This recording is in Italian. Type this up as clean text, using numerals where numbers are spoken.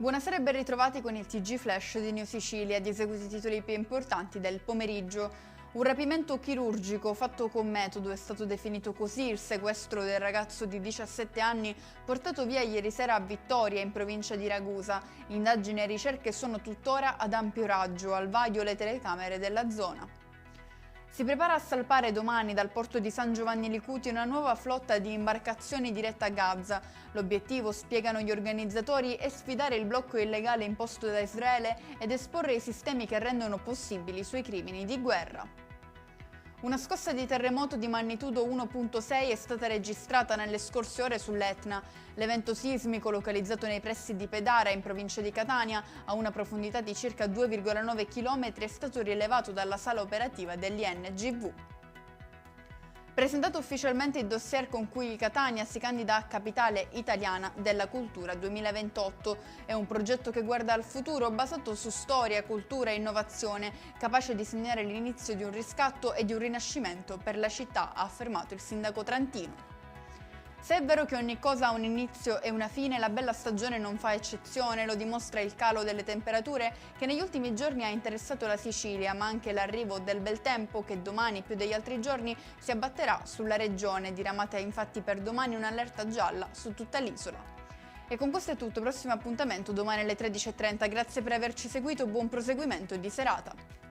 Buonasera e ben ritrovati con il TG Flash di New Sicilia, di eseguiti i titoli più importanti del pomeriggio. Un rapimento chirurgico fatto con metodo, è stato definito così il sequestro del ragazzo di 17 anni portato via ieri sera a Vittoria, in provincia di Ragusa. Indagini e ricerche sono tuttora ad ampio raggio, al vaglio le telecamere della zona. Si prepara a salpare domani dal porto di San Giovanni Licuti una nuova flotta di imbarcazioni diretta a Gaza. L'obiettivo, spiegano gli organizzatori, è sfidare il blocco illegale imposto da Israele ed esporre i sistemi che rendono possibili i suoi crimini di guerra. Una scossa di terremoto di magnitudo 1.6 è stata registrata nelle scorse ore sull'Etna. L'evento sismico, localizzato nei pressi di Pedara, in provincia di Catania, a una profondità di circa 2,9 km, è stato rilevato dalla sala operativa dell'INGV. Presentato ufficialmente il dossier con cui Catania si candida a Capitale Italiana della Cultura 2028. È un progetto che guarda al futuro, basato su storia, cultura e innovazione, capace di segnare l'inizio di un riscatto e di un rinascimento per la città, ha affermato il sindaco trentino. Se è vero che ogni cosa ha un inizio e una fine, la bella stagione non fa eccezione, lo dimostra il calo delle temperature che negli ultimi giorni ha interessato la Sicilia, ma anche l'arrivo del bel tempo che domani più degli altri giorni si abbatterà sulla regione, diramata infatti per domani un'allerta gialla su tutta l'isola. E con questo è tutto, prossimo appuntamento domani alle 13:30, grazie per averci seguito, buon proseguimento di serata.